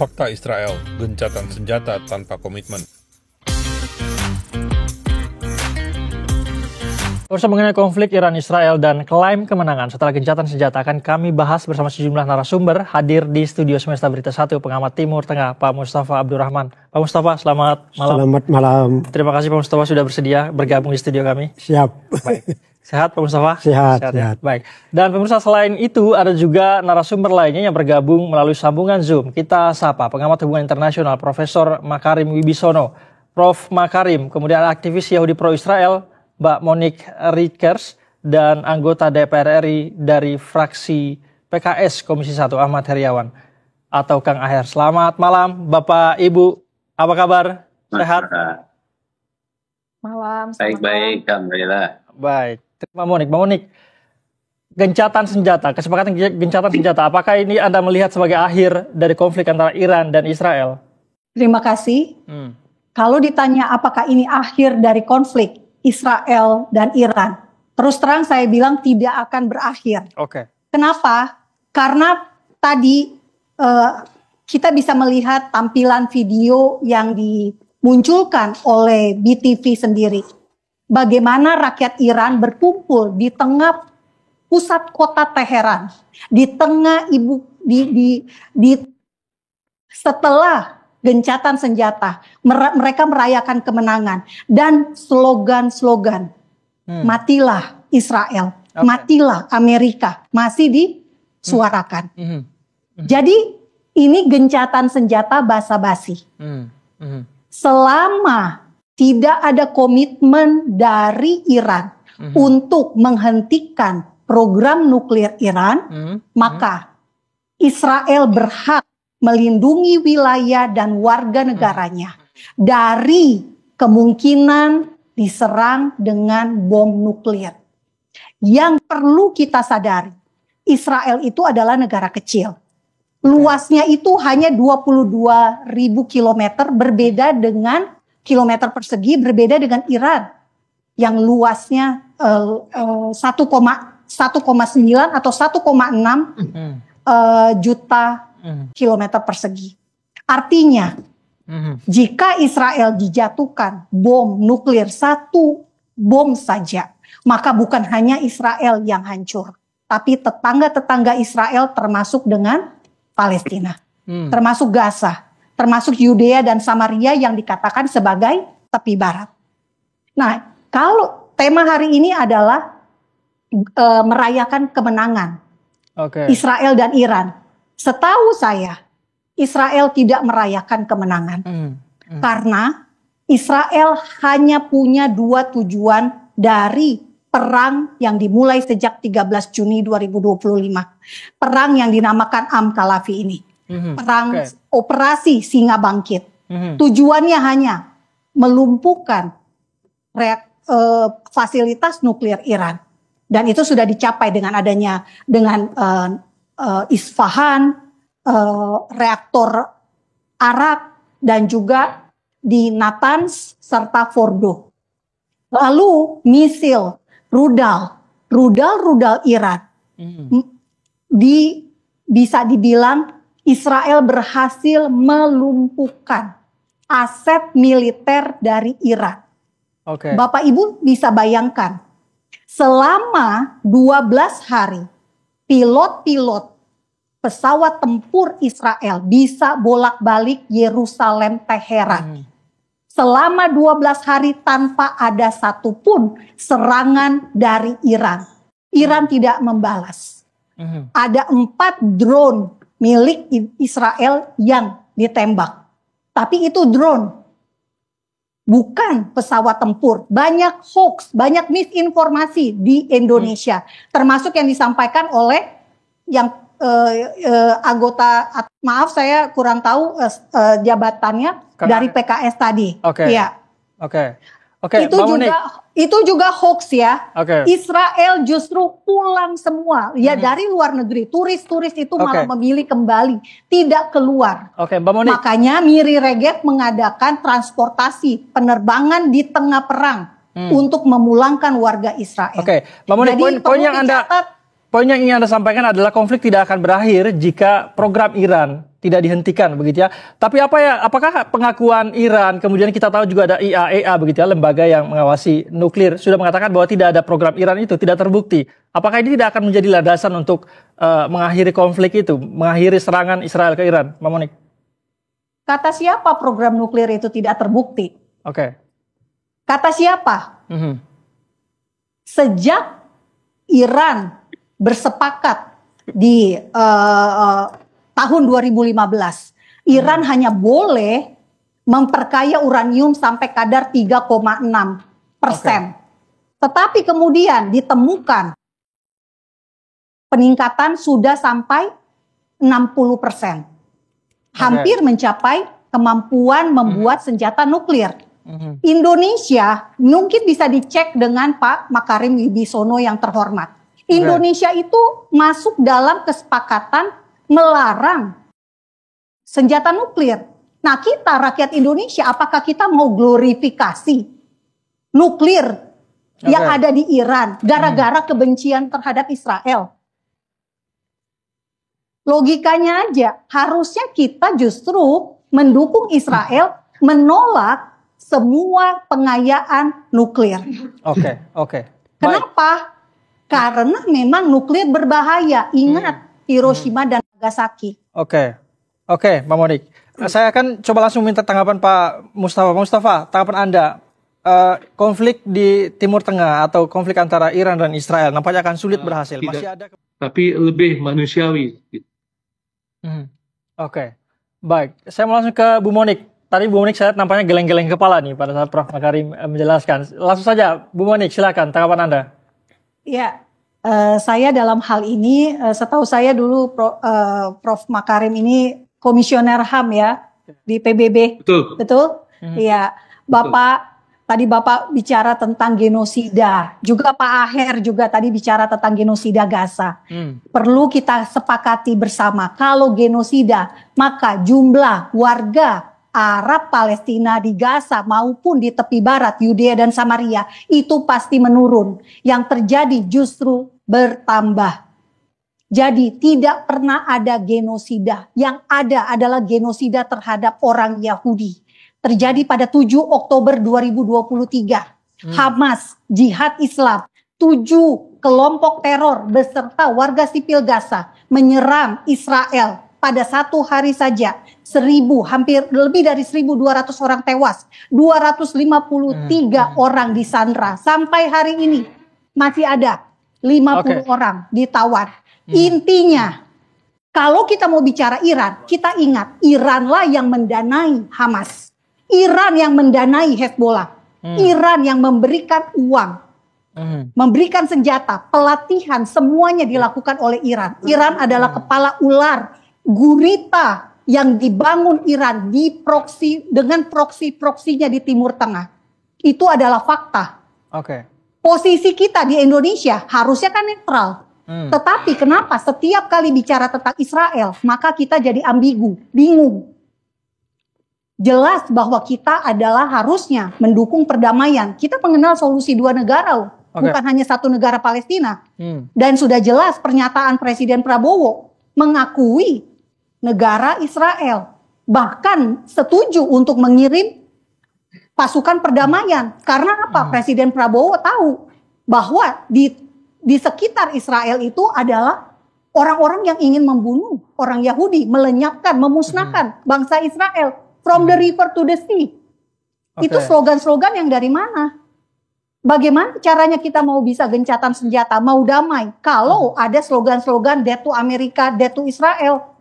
Fakta Israel, gencatan senjata tanpa komitmen. Pemirsa, mengenai konflik Iran-Israel dan klaim kemenangan setelah gencatan senjata akan kami bahas bersama sejumlah narasumber. Hadir di studio Semesta Berita 1 pengamat Timur Tengah, Pak Mustafa Abdurrahman. Pak Mustafa, selamat malam. Selamat malam. Terima kasih Pak Mustafa sudah bersedia bergabung di studio kami. Siap. Baik. Sehat Pak Mustafa? Sehat. Ya? Baik. Dan pemirsa, selain itu ada juga narasumber lainnya yang bergabung melalui sambungan Zoom. Kita sapa pengamat hubungan internasional Profesor Makarim Wibisono. Prof. Makarim, kemudian aktivis Yahudi pro-Israel Mbak Monique Riekers, dan anggota DPR RI dari fraksi PKS Komisi 1 Ahmad Heriawan atau Kang Aher. Selamat malam Bapak Ibu, apa kabar? Sehat? Malam. Baik-baik, alhamdulillah. Baik. Mbak Monique, gencatan senjata, kesepakatan gencatan senjata, apakah ini Anda melihat sebagai akhir dari konflik antara Iran dan Israel? Terima kasih. Kalau ditanya apakah ini akhir dari konflik Israel dan Iran, terus terang saya bilang tidak akan berakhir. Oke. Kenapa? Karena tadi kita bisa melihat tampilan video yang dimunculkan oleh BTV sendiri. Bagaimana rakyat Iran berkumpul di tengah pusat kota Teheran, di tengah setelah gencatan senjata, mereka merayakan kemenangan dan slogan-slogan matilah Israel, matilah Amerika masih disuarakan. Jadi ini gencatan senjata basa-basi. Selama tidak ada komitmen dari Iran untuk menghentikan program nuklir Iran, maka Israel berhak melindungi wilayah dan warga negaranya dari kemungkinan diserang dengan bom nuklir. Yang perlu kita sadari, Israel itu adalah negara kecil. Luasnya itu hanya 22.000 kilometer, berbeda dengan kilometer persegi, berbeda dengan Iran yang luasnya 1,9 atau 1,6 juta kilometer persegi. Artinya, jika Israel dijatuhkan bom nuklir, satu bom saja, maka bukan hanya Israel yang hancur, tapi tetangga-tetangga Israel termasuk dengan Palestina, termasuk Gaza, termasuk Yudea dan Samaria yang dikatakan sebagai tepi barat. Nah, kalau tema hari ini adalah merayakan kemenangan Israel dan Iran. Setahu saya, Israel tidak merayakan kemenangan. Karena Israel hanya punya dua tujuan dari perang yang dimulai sejak 13 Juni 2025. Perang yang dinamakan Am Khalafi ini. Perang operasi Singa Bangkit. Tujuannya hanya melumpuhkan fasilitas nuklir Iran. Dan itu sudah dicapai dengan adanya Isfahan, reaktor Arak, dan juga di Natanz serta Fordo. Lalu misil, rudal Iran. Bisa dibilang Israel berhasil melumpuhkan aset militer dari Iran. Bapak Ibu bisa bayangkan, selama 12 hari pilot-pilot pesawat tempur Israel bisa bolak-balik Yerusalem Teheran. Selama 12 hari tanpa ada satupun serangan dari Iran. Iran tidak membalas. Ada 4 drone milik Israel yang ditembak. Tapi itu drone, bukan pesawat tempur. Banyak hoax, banyak misinformasi di Indonesia. Termasuk yang disampaikan oleh yang anggota, maaf saya kurang tahu jabatannya dari PKS tadi. Itu juga hoax ya. Israel justru pulang semua ya dari luar negeri. Turis-turis itu malah memilih kembali, tidak keluar. Makanya Miri Regev mengadakan transportasi penerbangan di tengah perang untuk memulangkan warga Israel. Mbak Monique, poin yang ingin Anda sampaikan adalah konflik tidak akan berakhir jika program Iran tidak dihentikan begitu ya. Tapi apakah pengakuan Iran, kemudian kita tahu juga ada IAEA begitu ya, lembaga yang mengawasi nuklir, sudah mengatakan bahwa tidak ada program Iran itu, tidak terbukti. Apakah ini tidak akan menjadi landasan untuk mengakhiri konflik itu, mengakhiri serangan Israel ke Iran, Mbak Monik? Kata siapa program nuklir itu tidak terbukti? Oke. Kata siapa? Sejak Iran bersepakat di tahun 2015, Iran hanya boleh memperkaya uranium sampai kadar 3,6%. Tetapi kemudian ditemukan peningkatan sudah sampai 60%. Hampir mencapai kemampuan membuat senjata nuklir. Indonesia mungkin bisa dicek dengan Pak Makarim Wibisono yang terhormat. Indonesia itu masuk dalam kesepakatan melarang senjata nuklir. Nah, kita rakyat Indonesia, apakah kita mau glorifikasi nuklir yang ada di Iran gara-gara kebencian terhadap Israel? Logikanya aja, harusnya kita justru mendukung Israel menolak semua pengayaan nuklir. Oke. Kenapa? Karena memang nuklir berbahaya. Ingat Hiroshima dan Nagasaki. Oke, Mbak Monik. Saya akan coba langsung minta tanggapan Pak Mustafa. Pak Mustafa, tanggapan Anda, konflik di Timur Tengah atau konflik antara Iran dan Israel nampaknya akan sulit berhasil. Tidak, masih ada. tapi lebih manusiawi. Oke, baik. Saya mau langsung ke Bu Monik. Tadi Bu Monik saya nampaknya geleng-geleng kepala nih pada saat Prof. Makarim menjelaskan. Langsung saja, Bu Monik, silakan tanggapan Anda. Ya, saya dalam hal ini, setahu saya dulu Prof. Makarim ini komisioner HAM ya di PBB. Betul? Iya. Tadi Bapak bicara tentang genosida. Juga Pak Aher juga tadi bicara tentang genosida Gaza. Perlu kita sepakati bersama, kalau genosida, maka jumlah warga Arab Palestina di Gaza maupun di tepi barat Yudea dan Samaria itu pasti menurun. Yang terjadi justru bertambah. Jadi tidak pernah ada genosida. Yang ada adalah genosida terhadap orang Yahudi. Terjadi pada 7 Oktober 2023. Hamas, Jihad Islam, 7 kelompok teror beserta warga sipil Gaza menyerang Israel. Pada satu hari saja, hampir lebih dari 1.200 orang tewas, 253 orang disandra. Sampai hari ini masih ada 50 orang ditawan. Intinya, kalau kita mau bicara Iran, kita ingat Iranlah yang mendanai Hamas. Iran yang mendanai Hezbollah. Iran yang memberikan uang, memberikan senjata, pelatihan, semuanya dilakukan oleh Iran. Iran adalah kepala ular gurita yang dibangun Iran dengan proksi-proksinya di Timur Tengah. Itu adalah fakta. Posisi kita di Indonesia harusnya kan netral. Tetapi kenapa setiap kali bicara tentang Israel, maka kita jadi ambigu, bingung. Jelas bahwa kita adalah harusnya mendukung perdamaian. Kita mengenal solusi 2 negara loh. Bukan hanya 1 negara Palestina. Dan sudah jelas pernyataan Presiden Prabowo mengakui negara Israel. Bahkan setuju untuk mengirim pasukan perdamaian. Karena apa? Presiden Prabowo tahu bahwa di sekitar Israel itu adalah orang-orang yang ingin membunuh orang Yahudi, melenyapkan, memusnahkan bangsa Israel. From the river to the sea. Itu slogan-slogan yang dari mana? Bagaimana caranya kita mau bisa gencatan senjata, mau damai, kalau ada slogan-slogan death to Amerika, death to Israel?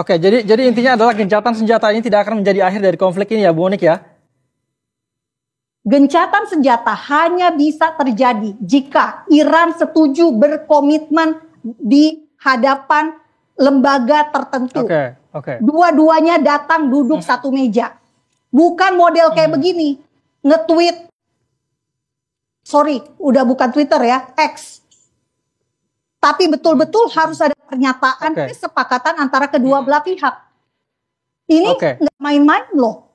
Jadi intinya adalah gencatan senjata ini tidak akan menjadi akhir dari konflik ini ya, Bu Monik ya? Gencatan senjata hanya bisa terjadi jika Iran setuju berkomitmen di hadapan lembaga tertentu. Dua-duanya datang duduk satu meja. Bukan model kayak begini. Nge-tweet. Sorry, udah bukan Twitter ya, X. Tapi betul-betul harus ada pernyataan kesepakatan antara kedua belah pihak. Ini nggak main-main loh.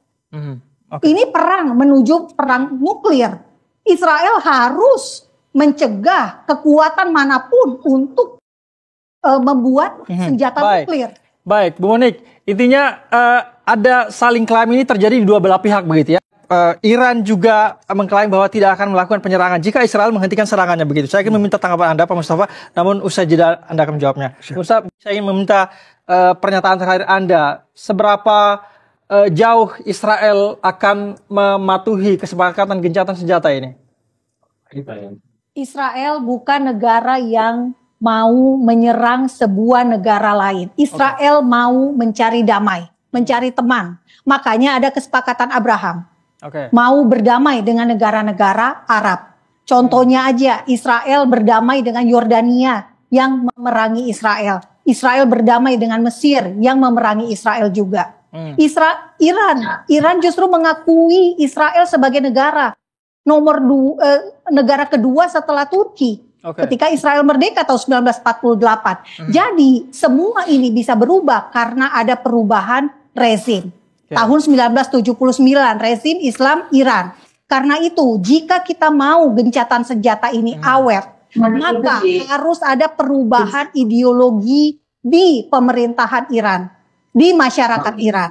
Ini perang menuju perang nuklir. Israel harus mencegah kekuatan manapun untuk membuat senjata Baik. nuklir. Baik, Bu Monik, intinya ada saling klaim ini terjadi di dua belah pihak begitu ya. Iran juga mengklaim bahwa tidak akan melakukan penyerangan jika Israel menghentikan serangannya begitu. Saya ingin meminta tanggapan Anda, Pak Mustafa, namun usai jeda Anda akan menjawabnya. Mustafa, saya ingin meminta pernyataan terakhir Anda. Seberapa jauh Israel akan mematuhi kesepakatan gencatan senjata ini? Israel bukan negara yang mau menyerang sebuah negara lain. Israel mau mencari damai, mencari teman. Makanya ada kesepakatan Abraham. Mau berdamai dengan negara-negara Arab. Contohnya aja, Israel berdamai dengan Yordania yang memerangi Israel. Israel berdamai dengan Mesir yang memerangi Israel juga. Iran justru mengakui Israel sebagai negara negara kedua setelah Turki. Ketika Israel merdeka tahun 1948. Jadi semua ini bisa berubah karena ada perubahan rezim. Tahun 1979 rezim Islam Iran. Karena itu jika kita mau gencatan senjata ini awet, maka harus ada perubahan ideologi di pemerintahan Iran, di masyarakat Iran.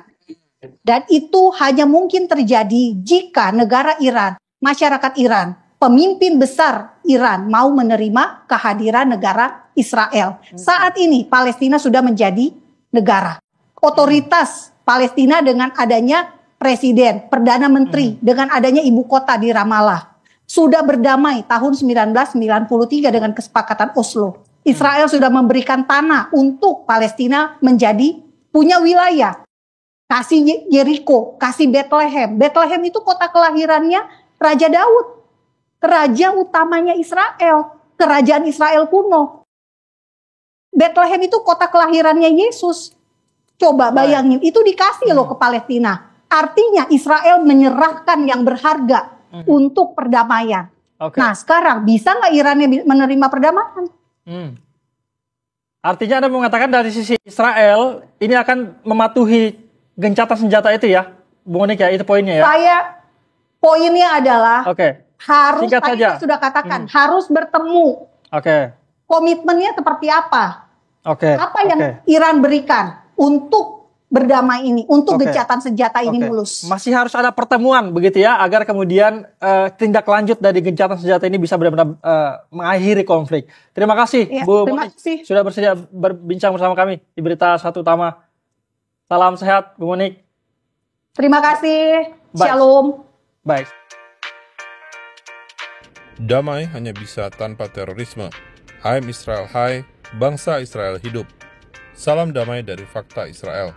Dan itu hanya mungkin terjadi jika negara Iran, masyarakat Iran, pemimpin besar Iran mau menerima kehadiran negara Israel. Saat ini Palestina sudah menjadi negara. Otoritas Palestina dengan adanya presiden, perdana menteri, dengan adanya ibu kota di Ramallah. Sudah berdamai tahun 1993 dengan kesepakatan Oslo. Israel sudah memberikan tanah untuk Palestina menjadi punya wilayah. Kasih Jericho, kasih Bethlehem. Bethlehem itu kota kelahirannya Raja Daud. Raja utamanya Israel. Kerajaan Israel kuno. Bethlehem itu kota kelahirannya Yesus. Coba bayangin, itu dikasih loh ke Palestina. Artinya Israel menyerahkan yang berharga untuk perdamaian. Nah sekarang bisa nggak Iran menerima perdamaian? Artinya Anda mengatakan dari sisi Israel ini akan mematuhi gencatan senjata itu ya, Bu Monik ya, itu poinnya ya? Poinnya adalah harus, singkat tadi saja. saya sudah katakan, harus bertemu. Komitmennya seperti apa? Apa yang Iran berikan untuk berdamai ini, untuk gencatan senjata ini mulus? Masih harus ada pertemuan begitu ya, agar kemudian tindak lanjut dari gencatan senjata ini bisa benar-benar mengakhiri konflik. Terima kasih Bu Monik sudah bersedia berbincang bersama kami di Berita Satu Utama. Salam sehat Bu Monik. Terima kasih. Shalom. Baik. Damai hanya bisa tanpa terorisme. Haim Israel hai, bangsa Israel hidup. Salam damai dari Fakta Israel.